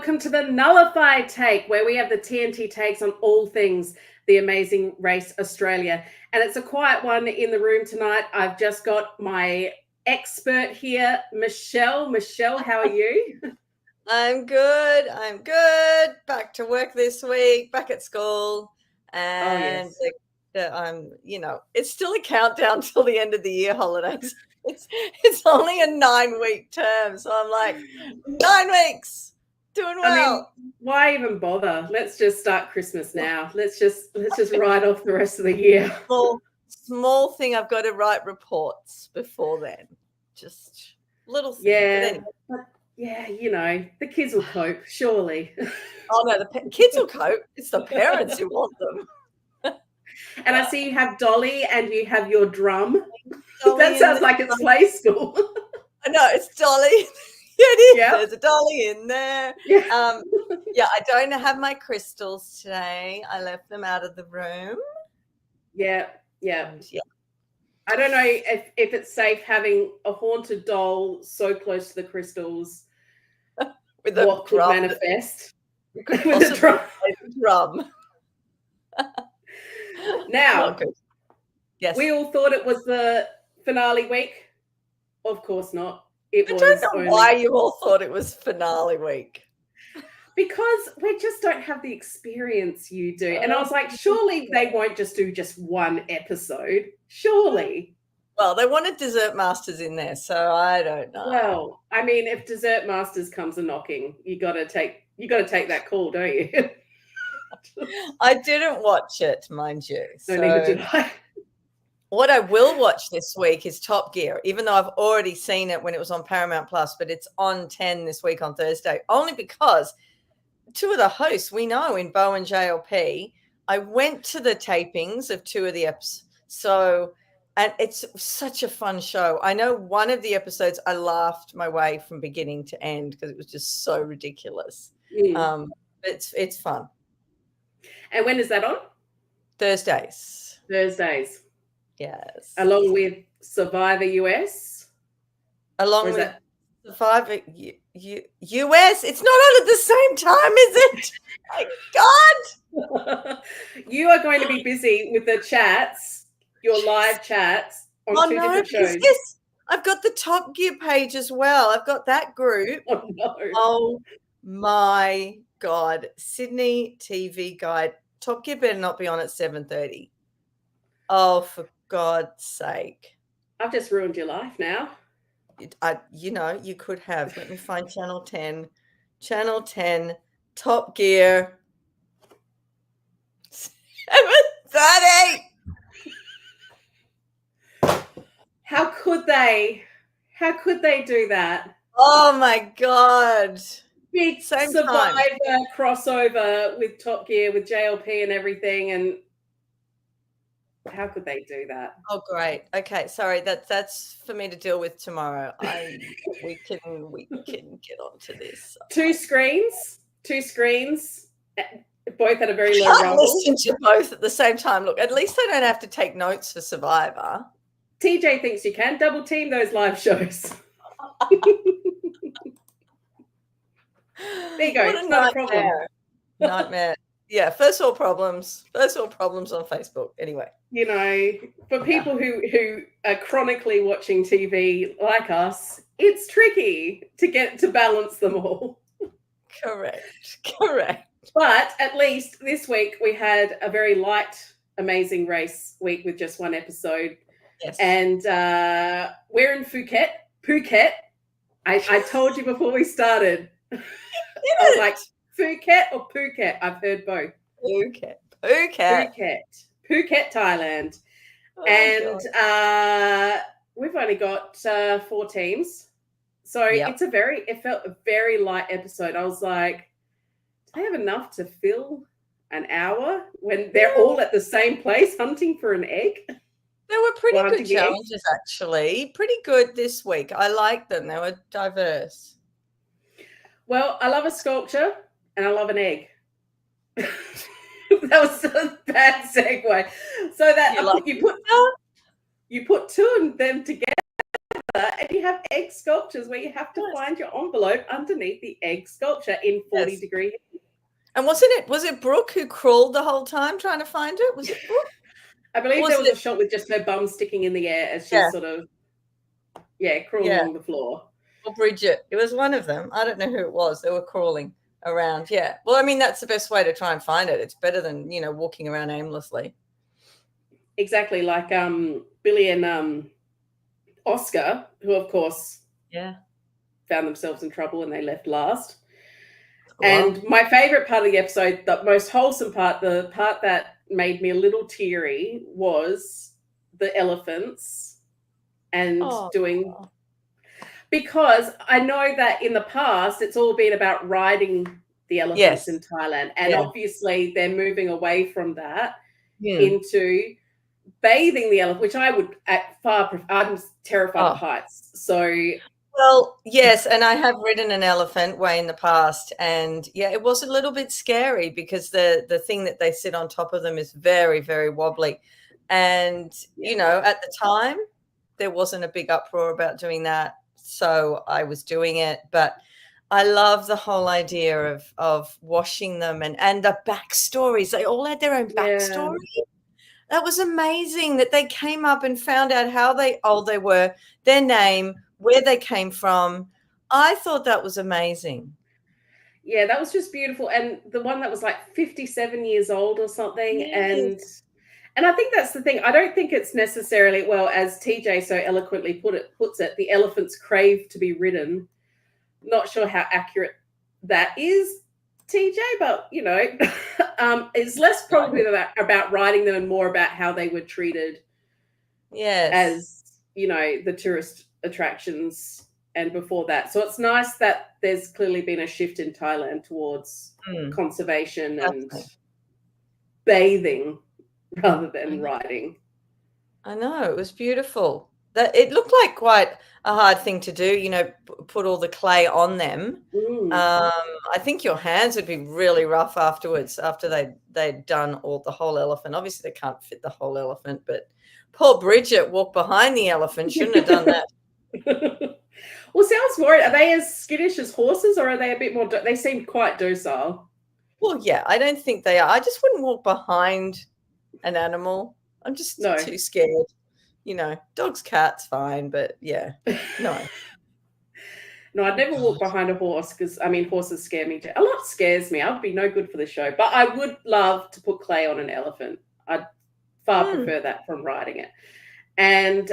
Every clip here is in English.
welcome to the Nullified Take, where we have the TNT takes on all things The Amazing Race Australia. And it's a quiet one in the room tonight. I've just got my expert here, Michelle. Michelle, how are you? I'm good. Back to work this week, back at school. And it's still a countdown till the end of the year holidays. It's only a 9-week term. So I'm like, 9 weeks, doing well. I mean, why even bother? Let's just start Christmas now. Let's just write off the rest of the year. Small thing, I've got to write reports before then. Just little thing. Yeah. Yeah, the kids will cope, surely. Oh, no, the kids will cope. It's the parents who want them. And I see you have Dolly and you have your drum. That sounds like it's play school. I know, it's Dolly. Yeah, it is. Yep. There's a Dolly in there. Yeah. I don't have my crystals today. I left them out of the room. Yeah. I don't know if it's safe having a haunted doll so close to the crystals. With what could manifest with a drum. Now, yes, we all thought it was the finale week. Of course not. I don't know why you all thought it was finale week. Because we just don't have the experience you do. And I was like, surely they won't just do just one episode. Surely. Well, they wanted Dessert Masters in there, so I don't know. Well, I mean, if Dessert Masters comes a knocking, you got to take that call, don't you? I didn't watch it, mind you. No, neither did I. What I will watch this week is Top Gear, even though I've already seen it when it was on Paramount Plus, but it's on 10 this week on Thursday, only because two of the hosts we know in Bo and JLP, I went to the tapings of two of the episodes. And it's such a fun show. I know one of the episodes I laughed my way from beginning to end because it was just so ridiculous. It's fun. And when is that on? Thursdays. Yes. Along with Survivor US? Along with Survivor US? It's not on at the same time, is it? My God. You are going to be busy with the chats. Your live chats on two different shows. Yes, I've got the Top Gear page as well. I've got that group. Oh, no. Oh, my God. Sydney TV Guide. Top Gear better not be on at 7:30. Oh, for God's sake. I've just ruined your life now. You could have. Let me find Channel 10. Channel 10, Top Gear. 7:30. How could they do that? Oh my God. Big Survivor crossover with Top Gear, with JLP and everything. And how could they do that? Oh, great. Okay. Sorry. That's for me to deal with tomorrow. We can get onto this. Two screens, both at a very low rumble. Listen to both at the same time. Look, at least I don't have to take notes for Survivor. TJ thinks you can double team those live shows. There you go. It's not a problem. Nightmare. Yeah. First world problems on Facebook. Anyway. For people who are chronically watching TV like us, it's tricky to balance them all. Correct. But at least this week we had a very light, Amazing Race week with just one episode. Yes. And we're in Phuket. I told you before we started. I was like, Phuket or Phuket? I've heard both. Phuket, Thailand. Oh, and we've only got 4 teams. So it felt a very light episode. I was like, do I have enough to fill an hour when they're all at the same place hunting for an egg? There were pretty good challenges, actually. Pretty good this week. I liked them. They were diverse. Well, I love a sculpture and I love an egg. That was a bad segue. So that you put two of them together and you have egg sculptures where you have to find your envelope underneath the egg sculpture in 40-degree heat. And was it Brooke who crawled the whole time trying to find it? Was it Brooke? I believe there was a shot with just her bum sticking in the air as she's sort of crawling along the floor. Or Bridget. It was one of them. I don't know who it was. They were crawling around. Yeah. Well, I mean, that's the best way to try and find it. It's better than, walking around aimlessly. Exactly. Like Billy and Oscar, who of course found themselves in trouble and they left last. Wow. And my favorite part of the episode, the most wholesome part, the part that made me a little teary, was the elephants and doing... Because I know that in the past, it's all been about riding the elephants in Thailand. And obviously they're moving away from that into bathing the elephant, which I would I'm terrified of heights. So... Well, yes, and I have ridden an elephant way in the past, and it was a little bit scary because the thing that they sit on top of them is very, very wobbly. And, at the time, there wasn't a big uproar about doing that, so I was doing it. But I love the whole idea of washing them and the backstories. They all had their own backstory. That was amazing that they came up and found out how old they were, their name, where they came from. I thought that was amazing. Yeah, that was just beautiful. And the one that was like 57 years old or something. Yes. And I think that's the thing. I don't think it's necessarily, well, as TJ so eloquently puts it, the elephants crave to be ridden. Not sure how accurate that is, TJ, but, it's less probably about riding them and more about how they were treated as, the tourist attractions and before that. So it's nice that there's clearly been a shift in Thailand towards conservation and bathing rather than riding. I know, it was beautiful. That it looked like quite a hard thing to do, put all the clay on them. I think your hands would be really rough afterwards, after they'd done the whole elephant. Obviously they can't fit the whole elephant, but poor Bridget walked behind the elephant. Shouldn't have done that. Well, see, I was worried. Are they as skittish as horses, or are they a bit more... They seem quite docile. Well, yeah, I don't think they are. I just wouldn't walk behind an animal. I'm just too scared. Dogs, cats, fine, but no. No, I'd never walk behind a horse because, horses scare me too. A lot scares me. I'd be no good for the show. But I would love to put clay on an elephant. I'd far prefer that from riding it. And,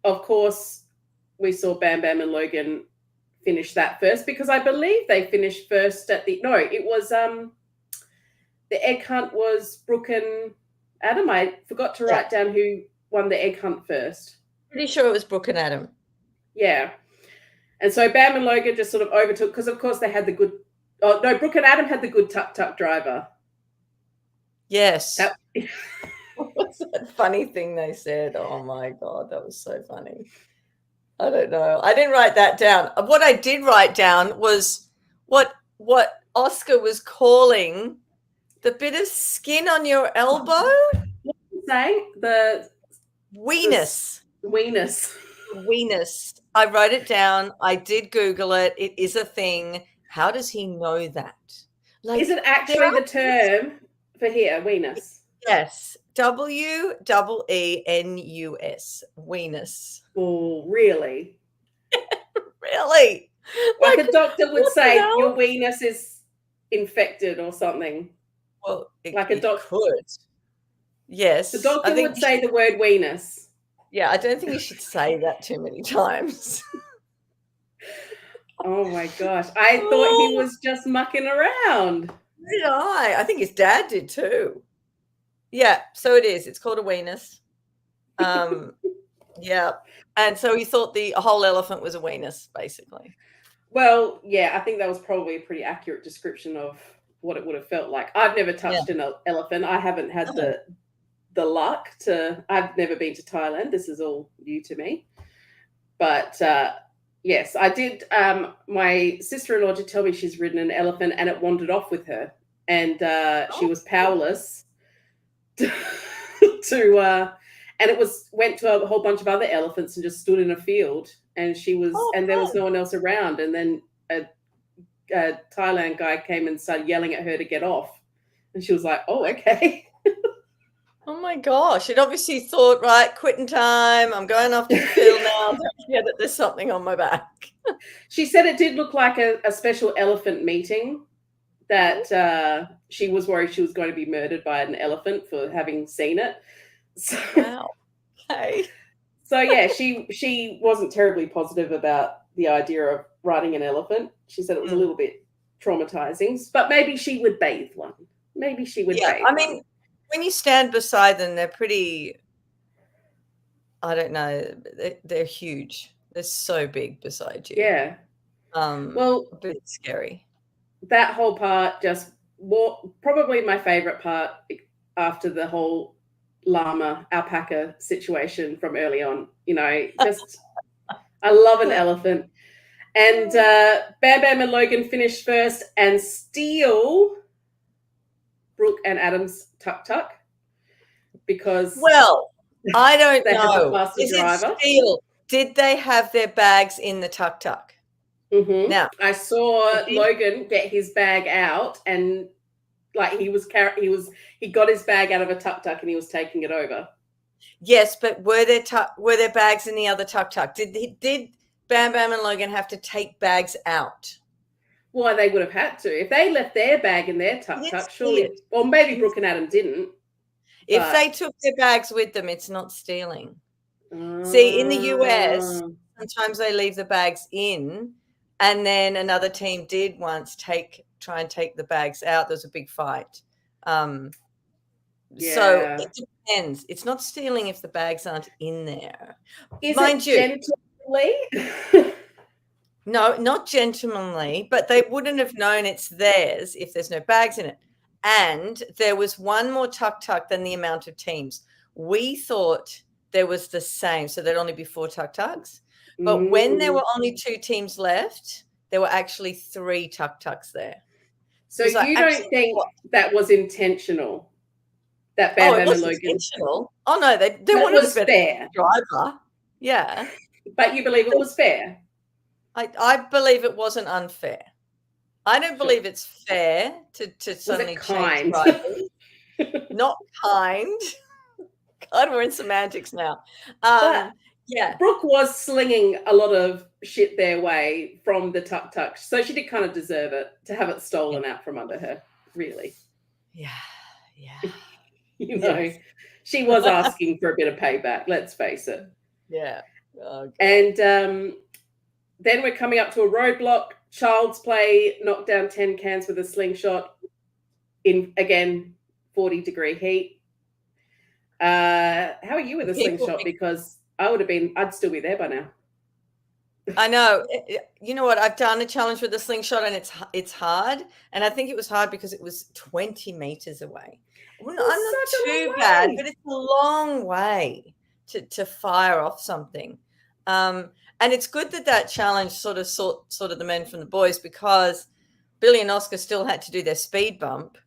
of course, we saw Bam Bam and Logan finish that first because I believe they finished first it was the egg hunt was Brooke and Adam. I forgot to write down who won the egg hunt first. Pretty sure it was Brooke and Adam. Yeah. And so Bam and Logan just sort of overtook because, of course, they had the good... Oh, no, Brooke and Adam had the good tuk-tuk driver. Yes. What's that funny thing they said? Oh, my God, that was so funny. I don't know. I didn't write that down. What I did write down was what Oscar was calling the bit of skin on your elbow. What did you say? The weenus. Weenus. I wrote it down. I did Google it. It is a thing. How does he know that? Is it actually the term for here, weenus? Yes. W-E-E-N-U-S. Weenus. Oh, really? Really? Like a doctor would say your weenus is infected or something. Well, like a doctor could. Yes. The doctor would say the word weenus. Yeah, I don't think you should say that too many times. Oh my gosh. I thought he was just mucking around. Did I? I think his dad did too. Yeah, so it is. It's called a weenus. Yeah. And so he thought the whole elephant was a weenus, basically. Well, yeah, I think that was probably a pretty accurate description of what it would have felt like. I've never touched an elephant. I haven't had the luck to... I've never been to Thailand. This is all new to me. But yes, I did. My sister-in-law did tell me she's ridden an elephant and it wandered off with her. And she was powerless to and it went to a whole bunch of other elephants and just stood in a field, and there was no one else around, and then a Thailand guy came and started yelling at her to get off, and she was like, "Oh, okay." Oh my gosh! It obviously thought, right, quitting time. I'm going off to the field now. Don't forget that there's something on my back. She said it did look like a special elephant meeting, that she was worried she was going to be murdered by an elephant for having seen it. So, wow. Okay. So yeah, she wasn't terribly positive about the idea of riding an elephant. She said it was a little bit traumatizing, but maybe she would bathe one. Maybe she would bathe I mean, when you stand beside them, they're pretty, I don't know, they're huge. They're so big beside you. Yeah. Well, a bit scary. That whole part probably my favorite part after the whole alpaca situation from early on. Just I love an elephant. And Bam Bam and Logan finished first and steal Brooke and Adam's tuk-tuk because I don't they know. Have the faster driver. Did they have their bags in the tuk-tuk? Mm-hmm. Now I saw Logan get his bag out, and like he got his bag out of a tuk-tuk and he was taking it over. Yes, but were there bags in the other tuk-tuk? Did Bam Bam and Logan have to take bags out? Well, they would have had to. If they left their bag in their tuk-tuk, surely, or maybe Brooke and Adam didn't. If they took their bags with them, it's not stealing. See, in the US, sometimes they leave the bags in, and then another team did once try and take the bags out. There was a big fight. So it depends. It's not stealing if the bags aren't in there. Mind you, gentlemanly? No, not gentlemanly, but they wouldn't have known it's theirs if there's no bags in it. And there was one more tuk-tuk than the amount of teams. We thought there was the same, so there'd only be 4 tuk-tuks. But when there were only 2 teams left, there were actually 3 tuk-tuks there. So you don't think that was intentional? That Bam Bam and Logan? Intentional. Oh no, they wanted a better driver. Yeah. But you believe it was fair? I believe it wasn't unfair. I don't believe it's fair to suddenly change drivers. Not kind. God, we're in semantics now. Yeah. Brooke was slinging a lot of shit their way from the tuk-tuk, so she did kind of deserve it to have it stolen out from under her, really. Yeah. She was asking for a bit of payback, let's face it. Yeah. Okay. And then we're coming up to a roadblock. Child's Play knocked down 10 cans with a slingshot in, again, 40-degree heat. How are you with a slingshot? Because I'd still be there by now. I know. You know what? I've done a challenge with a slingshot, and it's hard. And I think it was hard because it was 20 meters away. Well, I'm not too bad, but it's a long way to fire off something. And it's good that challenge sort of the men from the boys, because Billy and Oscar still had to do their speed bump,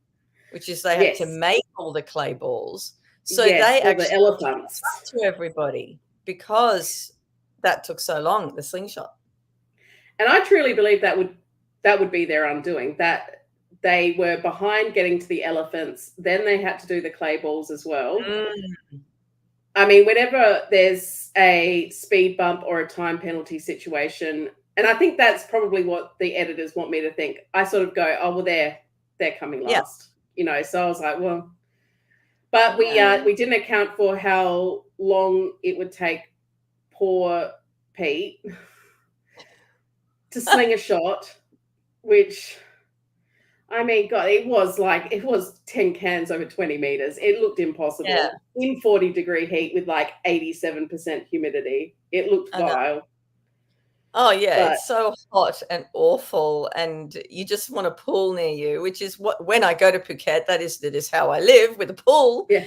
which is they had to make all the clay balls. So they actually the elephants to everybody because that took so long, the slingshot. And I truly believe that would be their undoing, that they were behind getting to the elephants, then they had to do the clay balls as well. I mean, whenever there's a speed bump or a time penalty situation, and I think that's probably what the editors want me to think, I sort of go, oh, well, they're coming last. So I was like, well, but we didn't account for how long it would take poor Pete to sling a shot, which, I mean, God, it was 10 cans over 20 meters. It looked impossible in 40-degree heat with like 87% humidity. It looked vile. Oh yeah, it's so hot and awful, and you just want a pool near you, which is when I go to Phuket, that is how I live, with a pool. Yeah.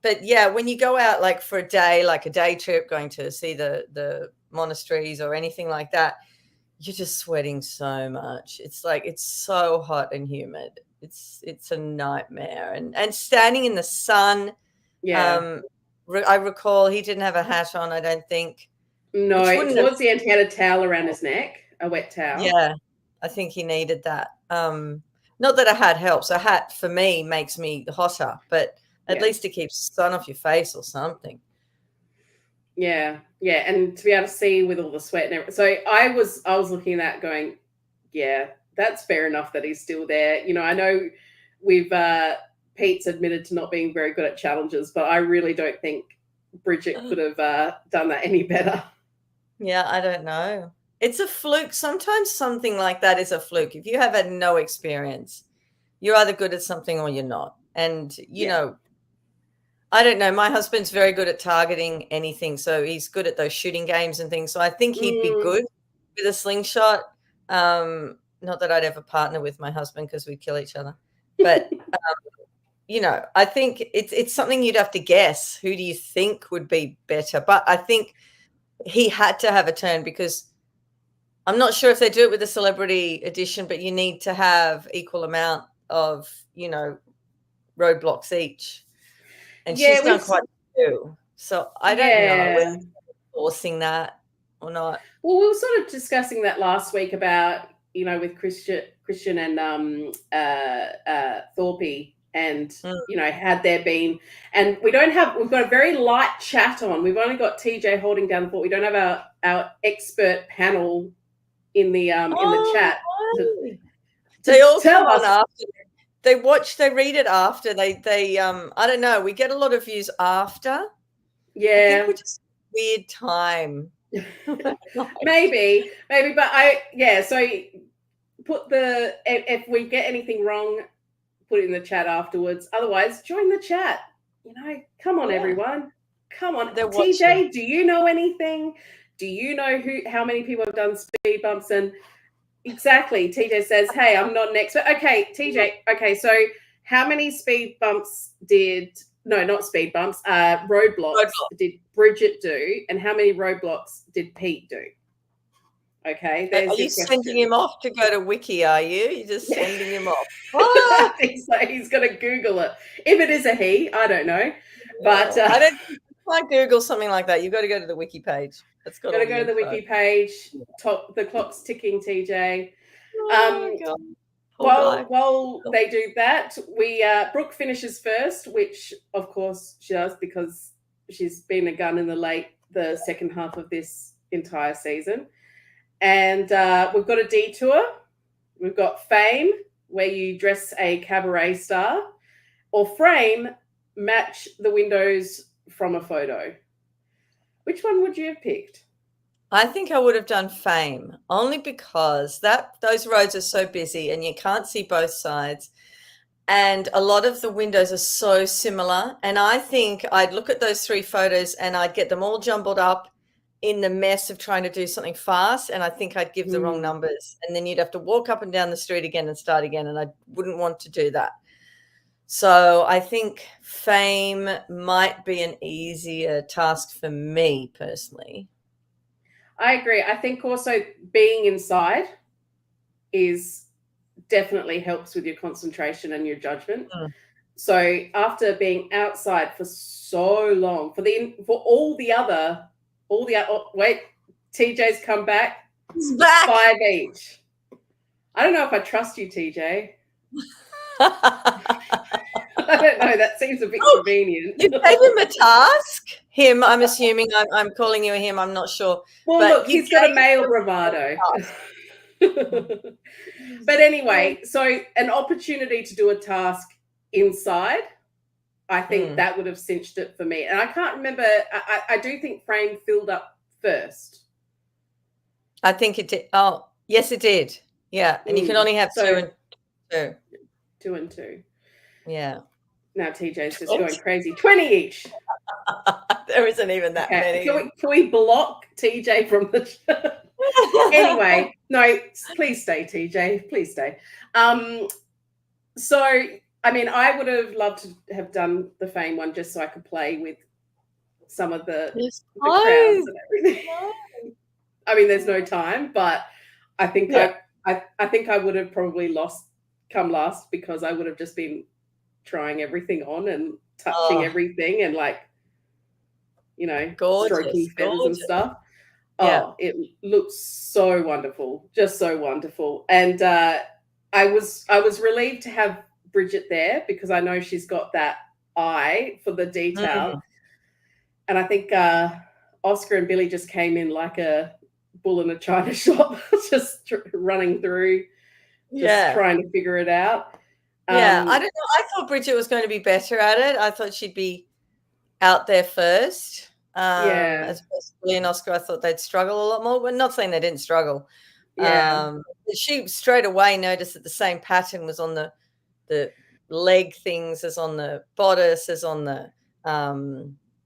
But yeah, when you go out like for a day, like a day trip, going to see the monasteries or anything like that, you're just sweating so much. It's like, it's so hot and humid. It's a nightmare. And standing in the sun Yeah. I recall he didn't have a hat on, I don't think. No, towards the end, he had a towel around his neck, a wet towel. Yeah, I think he needed that. Not that a hat helps. A hat for me makes me hotter, but at least it keeps sun off your face or something. Yeah, and to be able to see with all the sweat and everything. So I was looking at that going, yeah, that's fair enough that he's still there. You know, I know we've Pete's admitted to not being very good at challenges, but I really don't think Bridget could have done that any better. Yeah, I don't know. It's a fluke. Sometimes something like that is a fluke. If you have had no experience, you're either good at something or you're not. And, you know, I don't know. My husband's very good at targeting anything. So he's good at those shooting games and things. So I think he'd be good with a slingshot. Not that I'd ever partner with my husband because we'd kill each other. But, you know, I think it's something you'd have to guess. Who do you think would be better? But I think he had to have a turn because I'm not sure if they do it with the celebrity edition, but you need to have equal amount of, you know, roadblocks each. And she's done quite a few. So I don't know whether forcing that or not. Well, we were sort of discussing that last week about, you know, with Christian and Thorpe. And, you know, had there been, and we've got a very light chat on. We've only got TJ holding down the fort. We don't have our expert panel in the chat. They all come on after. They read it after. They I don't know. We get a lot of views after. Yeah. I think we're just weird time. maybe, but so put if we get anything wrong, put it in the chat afterwards. Otherwise, join the chat. You know, come on, everyone. Come on. TJ, do you know anything? Do you know how many people have done speed bumps? And exactly, TJ says, hey, I'm not an expert. Okay, TJ. Okay, so how many speed bumps not speed bumps, roadblocks did Bridget do? And how many roadblocks did Pete do? Okay, there's are you sending him off to go to Wiki, are you? You're just sending him off. I think so. He's going to Google it. If it is a he, I don't know. But I don't think I Google something like that. You've got to go to the Wiki page. It's got to go to the Wiki page. The clock's ticking, TJ. While they do that, Brooke finishes first, which of course she does because she's been a gun in the second half of this entire season. And we've got a detour. We've got fame, where you dress a cabaret star, or frame, match the windows from a photo. Which one would you have picked? I think I would have done fame, only because those roads are so busy and you can't see both sides. And a lot of the windows are so similar. And I think I'd look at those 3 photos and I'd get them all jumbled up in the mess of trying to do something fast, and I think I'd give the wrong numbers, and then you'd have to walk up and down the street again and start again, and I wouldn't want to do that. So I think fame might be an easier task for me personally. I agree. I think also being inside definitely helps with your concentration and your judgment. So after being outside for so long, wait, TJ's come back. He's back. 5 each. I don't know if I trust you, TJ. I don't know. That seems a bit convenient. You gave him a task? Him, I'm assuming. I'm calling you a him. I'm not sure. Well, look, he's got a male bravado. But anyway, so an opportunity to do a task inside, I think that would have cinched it for me. And I can't remember. I do think frame filled up first. I think it did. Oh, yes, it did. Yeah. And you can only have 2 and 2. 2 and 2. Yeah. Now TJ's just going crazy. 20 each. There isn't even that many. Can we block TJ from the Anyway, no, please stay, TJ. Please stay. So, I mean, I would have loved to have done the fame one just so I could play with some of the crowds and everything. I mean, there's no time, but I think I think I would have probably come last because I would have just been trying everything on and touching everything and like, stroking feathers and stuff. Oh, it looks so wonderful, just so wonderful. And I was relieved to have Bridget there because I know she's got that eye for the detail. And I think Oscar and Billy just came in like a bull in a china shop, just running through, just trying to figure it out. I don't know. I thought Bridget was going to be better at it. I thought she'd be out there first. As opposed to Billy and Oscar, I thought they'd struggle a lot more. But not saying they didn't struggle. She straight away noticed that the same pattern was on the leg things as on the bodice, as on the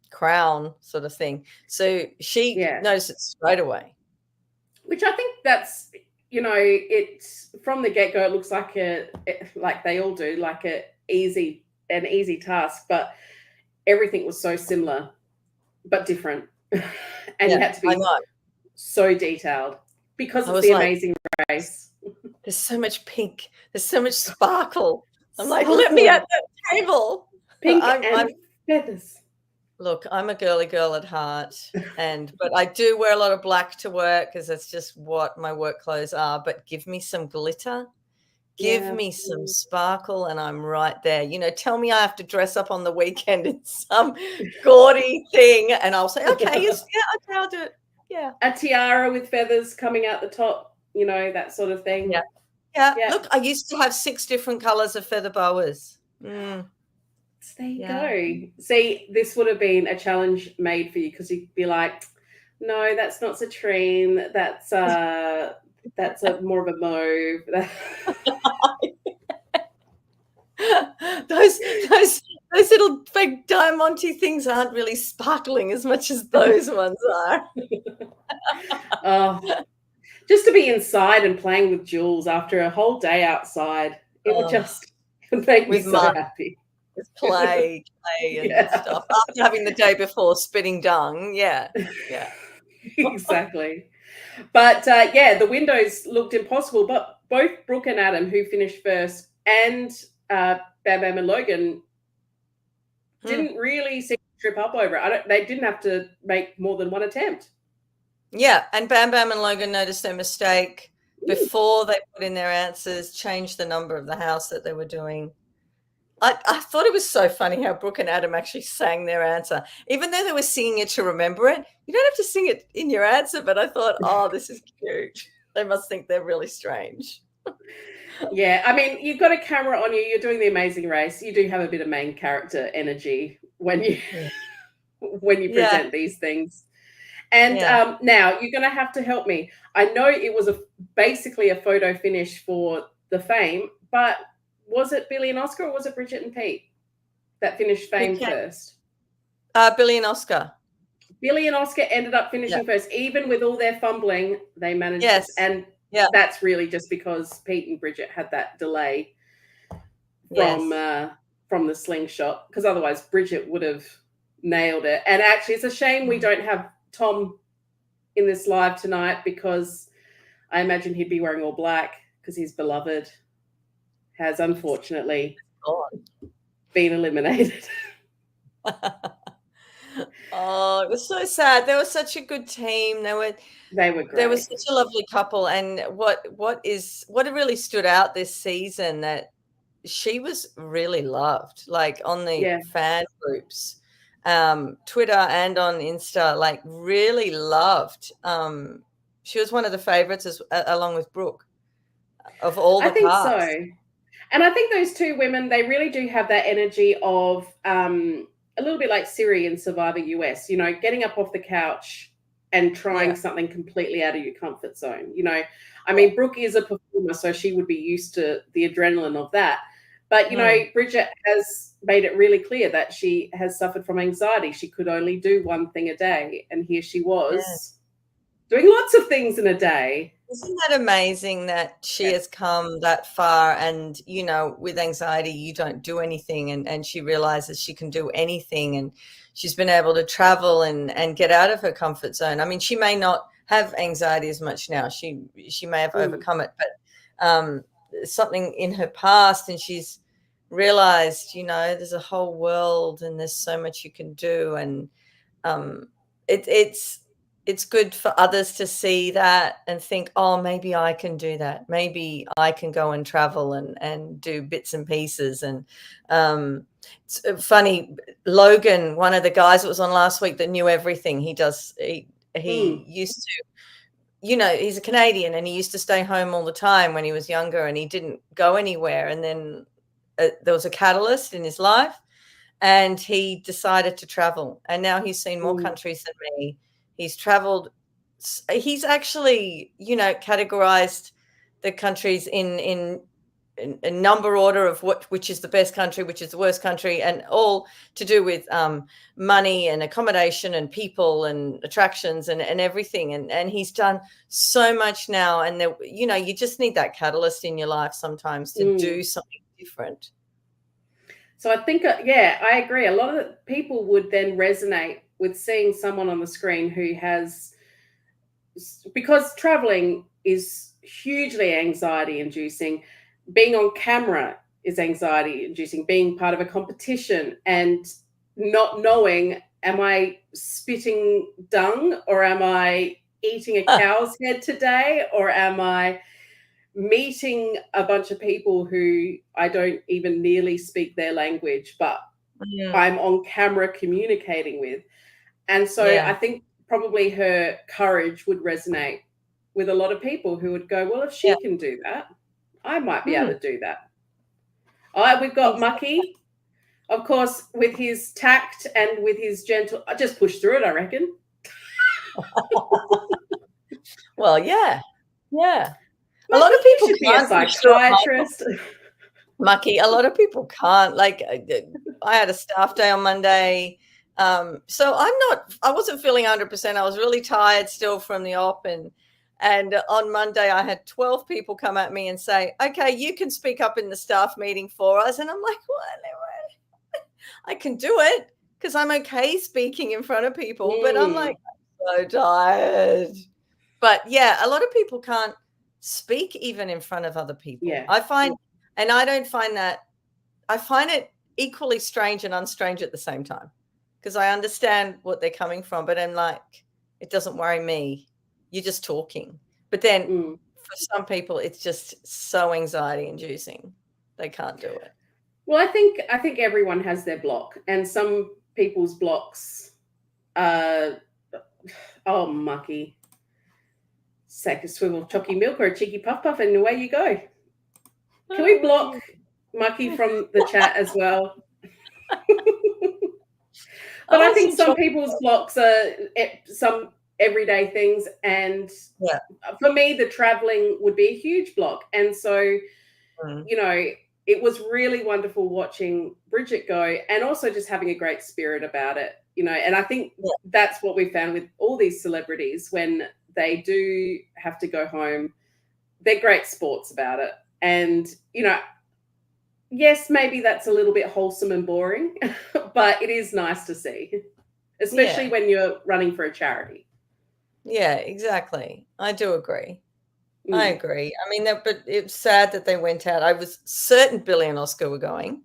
crown sort of thing. So she noticed it straight away. Which I think that's, it's from the get-go, it looks like like they all do, like an easy task, but everything was so similar but different. And you had to be so detailed because it's the Amazing Race. There's so much pink. There's so much sparkle. I'm like, let me at that table. Pink and feathers. Look, I'm a girly girl at heart, but I do wear a lot of black to work because that's just what my work clothes are. But give me some glitter, give me some sparkle, and I'm right there. Tell me I have to dress up on the weekend in some gaudy thing, and I'll say, okay, okay, I'll do it. Yeah, a tiara with feathers coming out the top, that sort of thing. Yeah. Look, I used to have 6 different colors of feather boas. So there you go. See, this would have been a challenge made for you because you'd be like, no, that's not citrine. That's a more of a mauve. those little fake diamante things aren't really sparkling as much as those ones are. Just to be inside and playing with jewels after a whole day outside, it would just make me so happy. With play and stuff. After having the day before spitting dung. Yeah. Exactly. But the windows looked impossible. But both Brooke and Adam, who finished first, and Bam Bam and Logan didn't really seem to trip up over it. They didn't have to make more than one attempt. Yeah, and Bam Bam and Logan noticed their mistake before they put in their answers, changed the number of the house that they were doing. I thought it was so funny how Brooke and Adam actually sang their answer. Even though they were singing it to remember it, you don't have to sing it in your answer, but I thought, this is cute. They must think they're really strange. Yeah, I mean, you've got a camera on you. You're doing The Amazing Race. You do have a bit of main character energy when you present these things. And now you're going to have to help me. I know it was basically a photo finish for the Fame, but was it Billy and Oscar or was it Bridget and Pete that finished Fame first? Billy and Oscar. Billy and Oscar ended up finishing first. Even with all their fumbling, they managed it. And that's really just because Pete and Bridget had that delay from the slingshot, because otherwise Bridget would have nailed it. And actually, it's a shame we don't have Tom in this live tonight, because I imagine he'd be wearing all black because his beloved has unfortunately been eliminated. It was so sad. They were such a good team. They were great. They were such a lovely couple. And what really stood out this season, that she was really loved, like on the fan groups, Twitter and on Insta, like really loved. She was one of the favorites along with Brooke of all the cast. I think so. And I think those two women, they really do have that energy of a little bit like Siri in Survivor US, getting up off the couch and trying something completely out of your comfort zone. I mean, Brooke is a performer, so she would be used to the adrenaline of that. But, Bridget has made it really clear that she has suffered from anxiety. She could only do one thing a day. And here she was doing lots of things in a day. Isn't that amazing that she has come that far? And, with anxiety, you don't do anything. And she realizes she can do anything. And she's been able to travel and get out of her comfort zone. I mean, she may not have anxiety as much now. She may have overcome it. But something in her past, and she's realized, there's a whole world and there's so much you can do. And it's good for others to see that and think, oh, maybe I can do that. Maybe I can go and travel and do bits and pieces. And it's funny, Logan, one of the guys that was on last week that knew everything, he used to, he's a Canadian and he used to stay home all the time when he was younger and he didn't go anywhere. And then there was a catalyst in his life and he decided to travel. And now he's seen more countries than me. He's traveled. He's actually, categorized the countries in a number order of which is the best country, which is the worst country, and all to do with money and accommodation and people and attractions and everything. And he's done so much now. And you just need that catalyst in your life sometimes to do something different. So I think, I agree. A lot of people would then resonate with seeing someone on the screen who has, because traveling is hugely anxiety inducing. Being on camera is anxiety inducing, being part of a competition and not knowing, am I spitting dung or am I eating a cow's head today, or am I meeting a bunch of people who I don't even nearly speak their language, but I'm on camera communicating with. And so I think probably her courage would resonate with a lot of people who would go, well, if she can do that, I might be able to do that. All right, we've got Mucky, of course, with his tact and with his gentle, I just pushed through it, I reckon. Well, yeah. A lot of people should be a psychiatrist. Mucky, a lot of people can't. Like, I had a staff day on Monday. So I wasn't feeling 100%. I was really tired still from the op. And on Monday, I had 12 people come at me and say, okay, you can speak up in the staff meeting for us. And I'm like, what? I can do it because I'm okay speaking in front of people. But I'm like, I'm so tired. But yeah, a lot of people can't speak even in front of other people. Yeah. I find it equally strange and unstrange at the same time, because I understand what they're coming from, but I'm like, it doesn't worry me. You're just talking. But then for some people, it's just so anxiety inducing. They can't do it. Well, I think everyone has their block, and some people's blocks Mucky. Sack of swivel chocky milk or a cheeky puff puff and away you go. Can we block Mucky from the chat as well? But I think some people's blocks are some everyday things, and for me the traveling would be a huge block. And so it was really wonderful watching Bridget go, and also just having a great spirit about it, and I think that's what we found with all these celebrities. When they do have to go home, they're great sports about it. And, yes, maybe that's a little bit wholesome and boring, but it is nice to see, especially when you're running for a charity. Yeah, exactly. I do agree. I agree. I mean, but it's sad that they went out. I was certain Billy and Oscar were going,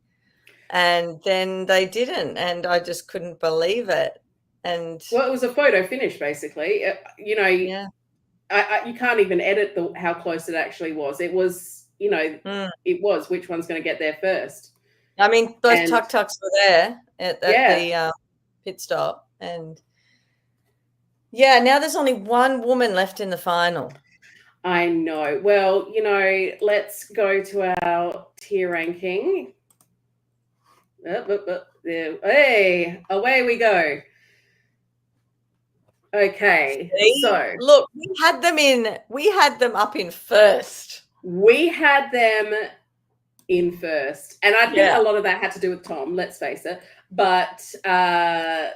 and then they didn't, and I just couldn't believe it. And well, it was a photo finish, basically. You can't even edit how close it actually was. It was, it was which one's going to get there first. I mean, both tuk-tuks were there at the pit stop, and now there's only one woman left in the final. I know. Well, let's go to our tier ranking. Hey, away we go. Okay. So look, we had them up in first. We had them in first. And I think a lot of that had to do with Tom, let's face it. But it's a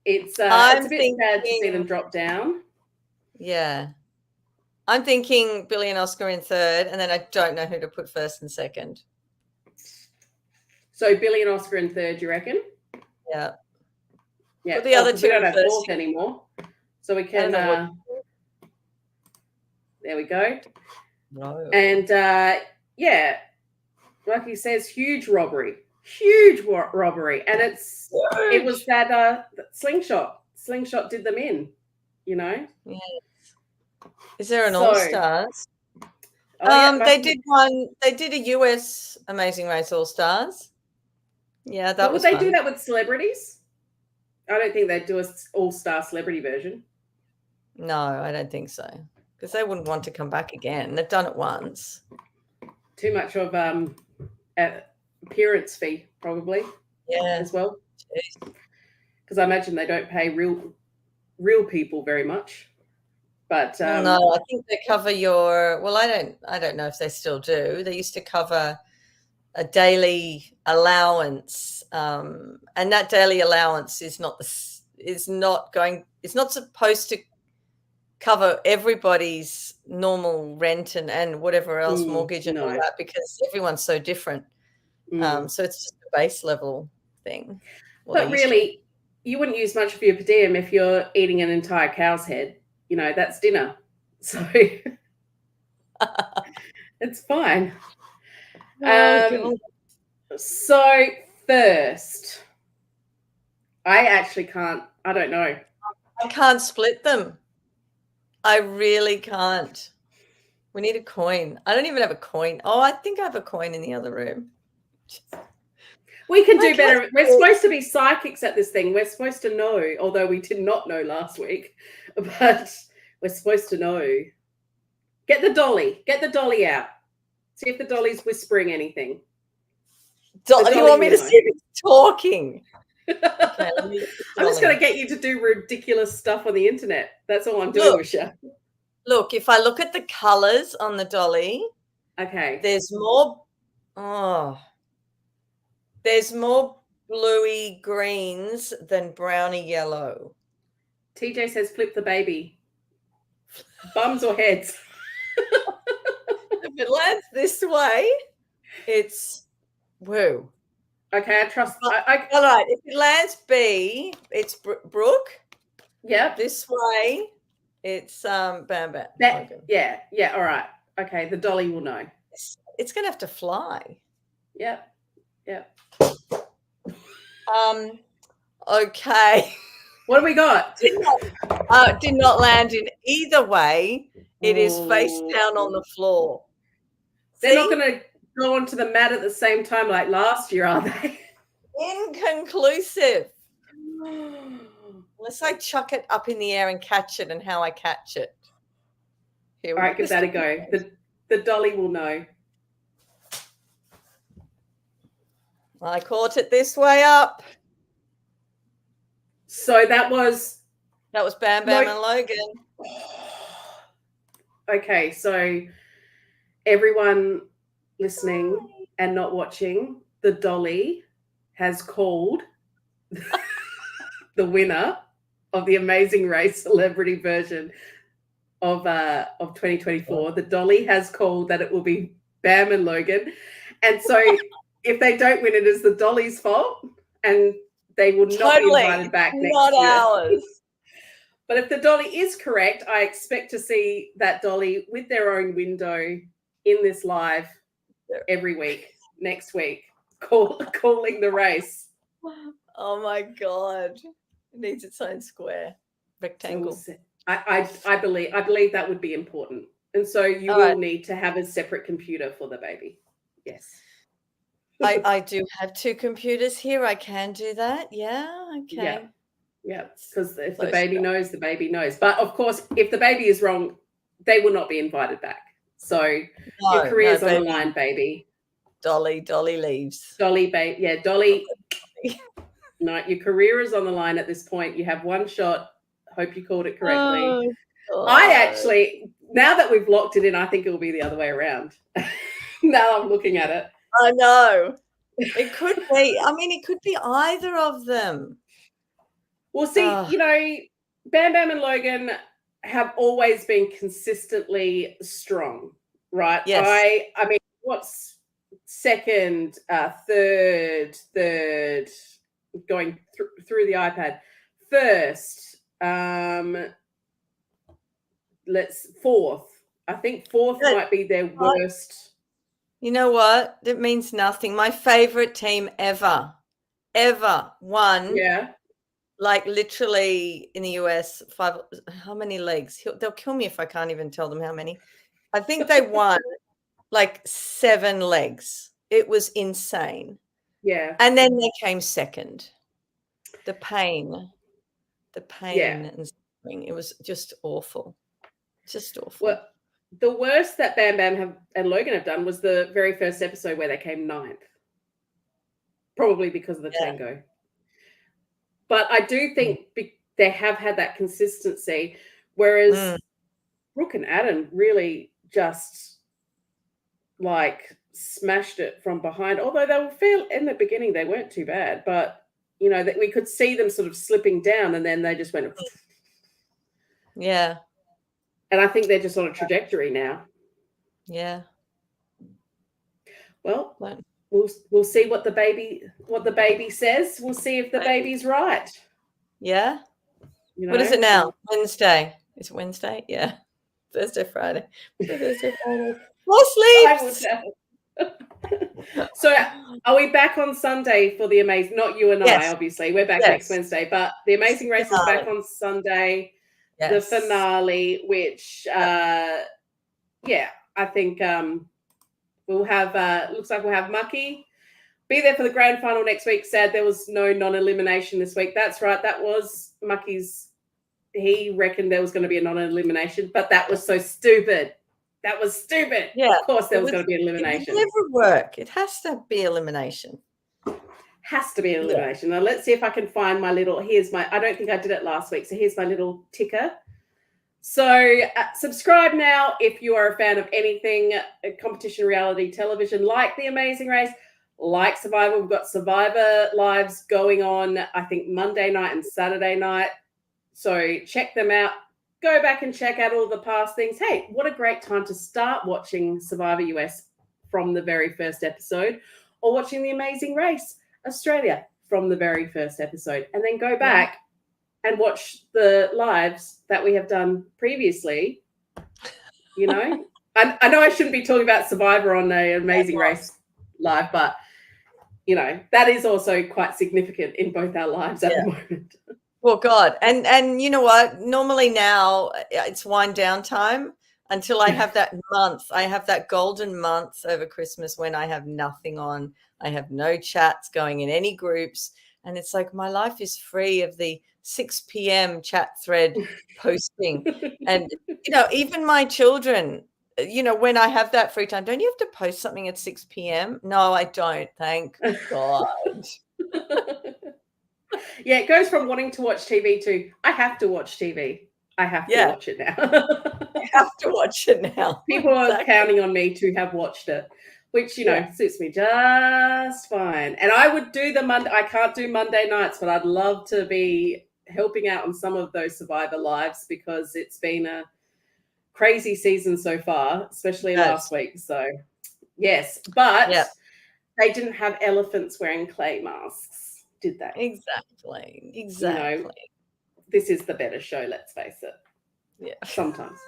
bit sad to see them drop down. Yeah. I'm thinking Billy and Oscar in third, and then I don't know who to put first and second. So Billy and Oscar in third, you reckon? Yeah. Yeah. The other two don't have fourth anymore. So we can there we go. No. And Mucky says huge robbery, and it was that Slingshot. Slingshot did them in, you know. Yes. Is there an All Stars? They did one. They did a US Amazing Race All Stars. Yeah, that was. Would they do that with celebrities? I don't think they'd do an all-star celebrity version. No, I don't think so, because they wouldn't want to come back again. They've done it once. Too much of appearance fee, probably. Yeah, as well. Because I imagine they don't pay real people very much. But no, I think they cover your. Well, I don't know if they still do. They used to cover a daily allowance, and that daily allowance is not supposed to cover everybody's normal rent and whatever else, mortgage and all that, because everyone's so different. So it's just a base level thing. But really, you wouldn't use much of your per diem if you're eating an entire cow's head. You know, that's dinner. So it's fine. So first, I actually can't. I don't know. I can't split them. I really can't. We need a coin. I don't even have a coin. Oh, I think I have a coin in the other room. We can do better. We're supposed to be psychics at this thing. We're supposed to know, although we did not know last week, but we're supposed to know. Get the dolly. Get the dolly out. See if the dolly's whispering anything. You want me to see if it's talking? Okay, I'm just going to get you to do ridiculous stuff on the internet. That's all I'm doing, Michelle. Look, if I look at the colors on the dolly, okay, there's more. Oh, there's more bluey greens than browny yellow. TJ says, "Flip the baby." Bums or heads? If it lands this way, it's woo. Okay, I trust. All right, if it lands B, it's Brooke. Yep. This way, it's Bam Bam. Yeah. All right. Okay, the dolly will know. It's gonna have to fly. Yep. Okay. What do we got? Did not land in either way. It is face down on the floor. They're not going to go onto the mat at the same time like last year, are they? Inconclusive. Unless I chuck it up in the air and catch it, and how I catch it. All right, give that a go. The dolly will know. I caught it this way up. So that was Bam Bam and Logan. Okay, so everyone listening and not watching, the dolly has called the winner of the Amazing Race celebrity version of 2024. The dolly has called that it will be Bam and Logan. And so if they don't win, it is the dolly's fault, and they will not be invited back next year. Not ours. But if the dolly is correct, I expect to see that dolly with their own window in this live every week, next week, calling the race. Oh my God. It needs its own square rectangle. I believe that would be important. And so you will need to have a separate computer for the baby. Yes. I do have two computers here. I can do that. Yeah. Okay. Yeah. Because if the baby knows, the baby knows. But of course, if the baby is wrong, they will not be invited back. So your career's on the line, baby. Dolly leaves. Dolly. No, your career is on the line at this point. You have one shot. Hope you called it correctly. I actually, now that we've locked it in, I think it will be the other way around. Now I'm looking at it. I know. It could be. I mean, it could be either of them. Well, see, Bam Bam and Logan have always been consistently strong, right? Yes. I mean, what's second, third, going through the iPad. First, fourth. I think fourth might be their worst. You know what? It means nothing. My favorite team ever won. Yeah. Like literally in the US, how many legs? They'll kill me if I can't even tell them how many. I think they won like 7 legs. It was insane. Yeah. And then they came second. The pain and suffering. It was just awful. Just awful. Well, the worst that Bam Bam and Logan have done was the very first episode where they came 9th. Probably because of the tango. But I do think they have had that consistency, whereas Brooke and Adam really just like smashed it from behind. Although they were in the beginning, they weren't too bad, but you know that we could see them sort of slipping down, and then they just went. Yeah. And I think they're just on a trajectory now. Yeah. Well, we'll see what the baby says. We'll see if the baby's right. Yeah. You know? What is it now? Wednesday. Is it Wednesday? Yeah. Thursday, Friday. More sleeps. So are we back on Sunday for the Amazing? Not you and I, obviously. We're back next Wednesday, but the Amazing Race is back on Sunday. The finale, which I think we'll have looks like we'll have Mucky be there for the grand final next week. Sad there was no non-elimination this week. That's right, that was Mucky's. He reckoned there was going to be a non-elimination, but that was so stupid. That was stupid. Yeah, of course there was going to be an elimination. It never work. It has to be elimination. Has to be an elimination. Now let's see if I can find my little. I don't think I did it last week, so here's my little ticker. So subscribe now if you are a fan of anything competition reality television, like The Amazing Race, like Survivor. We've got Survivor lives going on, I think, Monday night and Saturday night. So check them out. Go back and check out all the past things. Hey, what a great time to start watching Survivor US from the very first episode, or watching The Amazing Race Australia from the very first episode, and then go back and watch the lives that we have done previously. You know, I know I shouldn't be talking about Survivor on the Amazing Race live, but you know, that is also quite significant in both our lives at the moment. Well, God. And you know what? Normally now it's wind down time until I have that month. I have that golden month over Christmas when I have nothing on. I have no chats going in any groups. And it's like my life is free of the 6 p.m. chat thread posting. And, you know, even my children, you know, when I have that free time, don't you have to post something at 6 p.m.? No, I don't. Thank God. Yeah, it goes from wanting to watch TV to I have to watch TV. I have to watch it now. I have to watch it now. People are counting on me to have watched it, which, you know, suits me just fine. And I would do I can't do Monday nights, but I'd love to be helping out on some of those Survivor lives because it's been a crazy season so far, especially last week. So, yes, but they didn't have elephants wearing clay masks. Did they? Exactly. You know, this is the better show, let's face it. Yeah. Sometimes.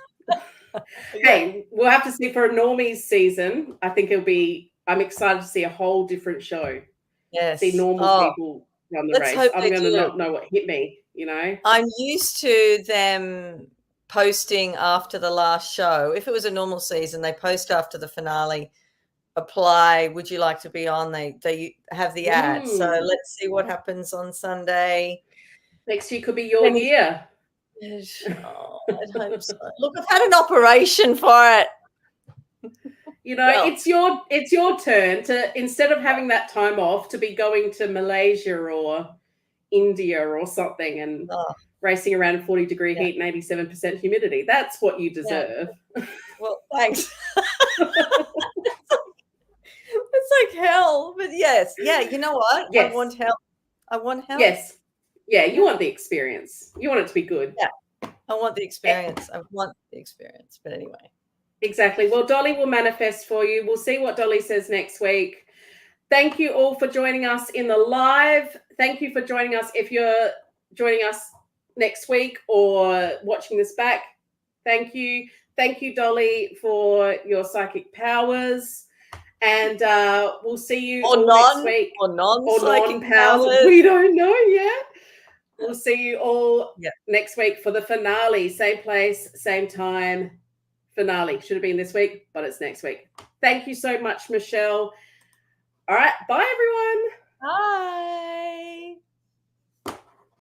Hey, we'll have to see for a normies season. I think I'm excited to see a whole different show. Yes. See normal people run the race. I'm going to not know what hit me, you know. I'm used to them posting after the last show. If it was a normal season, they post after the finale. Apply, would you like to be on? They have the ad. So let's see what happens on Sunday. Next year could be your year. Oh, I'd hope so. Look, I've had an operation for it. You know, it's your turn to, instead of having that time off, to be going to Malaysia or India or something and racing around in 40-degree heat and 87% humidity. That's what you deserve. Well, thanks. It's like hell, but you know what? Yes. I want help. Yes. Yeah, you want the experience. You want it to be good. Yeah, I want the experience. But anyway. Exactly. Well, Dolly will manifest for you. We'll see what Dolly says next week. Thank you all for joining us in the live. Thank you for joining us if you're joining us next week or watching this back. Thank you. Thank you, Dolly, for your psychic powers. And we'll see you or next week. Or non-psychic powers. We don't know yet. We'll see you all next week for the finale. Same place, same time. Finale. Should have been this week, but it's next week. Thank you so much, Michelle. All right. Bye.